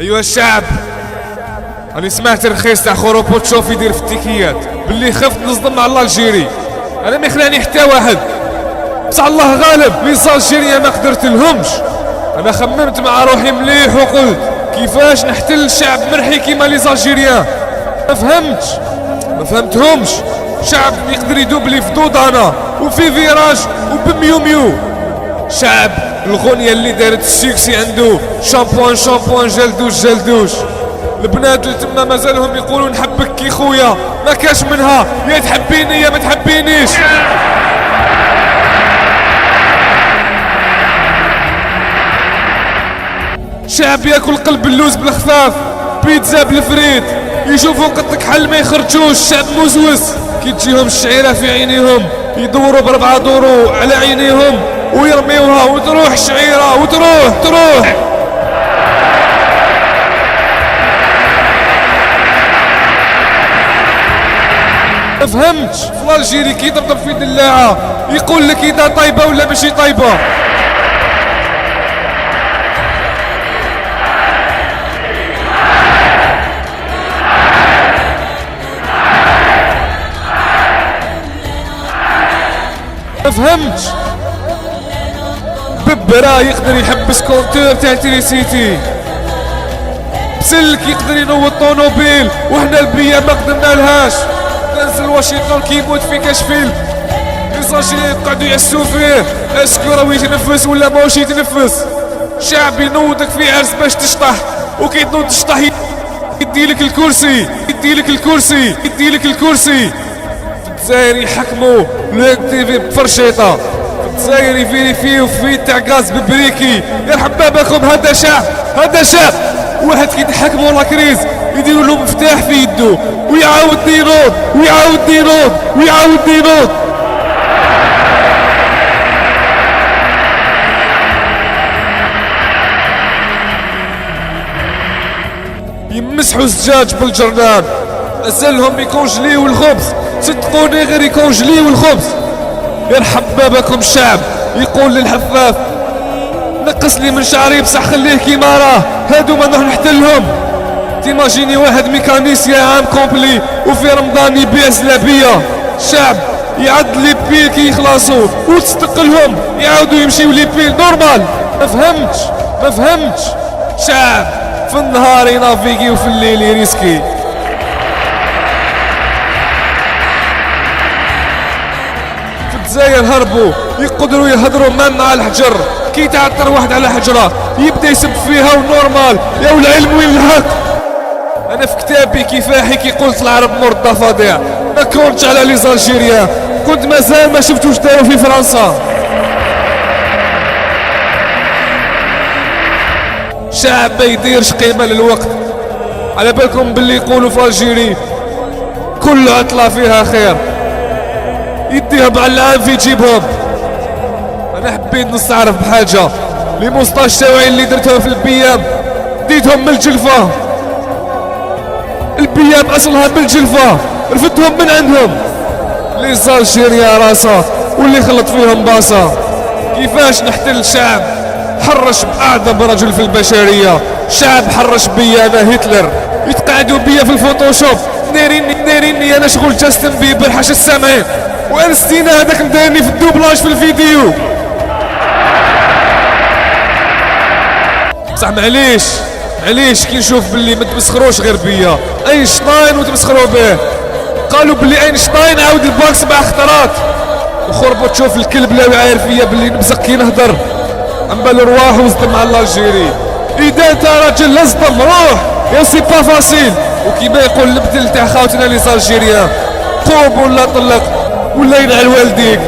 ايها الشعب، انا سمعت رخيص تاع خروبوتشوف يدير في التيكيات باللي خفت نصدم مع الجيري. انا ما يخلاني حتى واحد، بصح الله غالب لي الجيريا ما قدرت لهمش. انا خممت مع روحي مليح وقلت كيفاش نحتل الشعب مرحي كيما لي الجيريان. ما فهمتهمش. شعب يقدر يدوبلي في دودانا وفي فيراج وبميو ميو. شعب الغنية اللي دارت السيكسي عنده شامبوان شامبوان جلدوش جلدوش. البنات اللي تما مازالهم يقولوا نحبك كي خويا، ما كاش منها، يا تحبيني يا ما تحبينيش. شعب ياكل قلب اللوز بالخفاف، بيتزا بالفريت، يشوفوا قطك حل ما يخرجوش. شعب موزوس كي تجيهم الشعيرة في عينيهم يدوروا ب4 دورو على عينيهم ويرميوها وتروح الشعيرة وتروح. ما فهمتش في الجيري كي يضرب في دلاعة يقول لك إذا طيبة ولا ماشي طيبة. ما فهمتش. ببرا يقدر يحبس كونتور تاع تريسيتي، بسلك يقدر ينوض طونوبيل وحنا البيا ما قدرنا لهاش. تنزل واشنطن كيموت في كشفيل، ليزاجيري يقعدوا يحسوا فيه اسكو راهو يتنفس ولا ماهوش يتنفس. شعب ينوضك في عرس باش تشطح، وكي تنوض تشطح يديلك الكرسي. في الجزائر يحكموا لو تي في بفرشيطه، في الجزائر يفيريفيو في تاع غاز ببريكي. يرحب بكم، هذا شعب. واحد كي يتحكموا لا كريز يديروا له مفتاح في يده ويعاود ينوض. يمسحوا الزجاج بالجرنان، مازالهم يكونجليو الخبز. صدقوني غير يكونجليو الخبز. يرحب بابكم الشعب يقول للحفاف نقص لي من شعري بصح خليه كيما راه، هادو ما نروح نحتلهم. تيماجيني واحد ميكانيسيا عام كومبلي وفي رمضان يبيع زلابيه. شعب يعد لي بيل كي يخلصوا وتستقلهم يعاودوا يمشيو لي بيل نورمال. ما فهمتش. شعب في النهار ينافيكي وفي الليل يريسكي. في الجزائر هربوا يقدروا يهضروا مع الحجر، كي تعثر واحد على حجره يبدا يسب فيها ونورمال. يا والعلم وين الحق؟ انا في كتابي كفاحي كي قلت العرب مرضى فظيع، ما كنتش على لي زالجيريا، كنت مازال ما شفتوش داروا في فرنسا. شعب ما يديرش قيمه للوقت. على بالكم باللي يقولوا في الجيري كل عطله فيها خير، يديهم على العام في جيبهم. انا حبيت نستعرف بحاجه، لي موسطاش تاوعي اللي درتهم في البيام ديتهم من الجلفه. البيام اصلها من الجلفه، رفدتهم من عندهم. لي زالجيريا راسا واللي خلط فيهم باصا. كيفاش نحتل الشعب؟ حرش باعظم رجل في البشريه. شعب حرش بيا انا هتلر، يتقعدوا بيا في الفوتوشوب دايريني انا شغل جاستن بيبر حاش السامعين، وانستينا هذاك مدايرني في الدوبلاج في الفيديو. بصح معليش كي نشوف باللي ما تمسخروش غير بيا. اينشتاين وتمسخروا به، قالوا باللي اينشتاين عاود الباك 7 خطرات. وخربوا تشوف الكلب لا عارف فيا باللي نبزق كي نهضر، عمبال رواح وصدم على الجيري. اذا انت راجل لازم روح يا سي با فاسيل. وكيما يقول البدل تاع خاوتنا لي زالجيريان، قوم ولا طلق ولا ينعل والديك.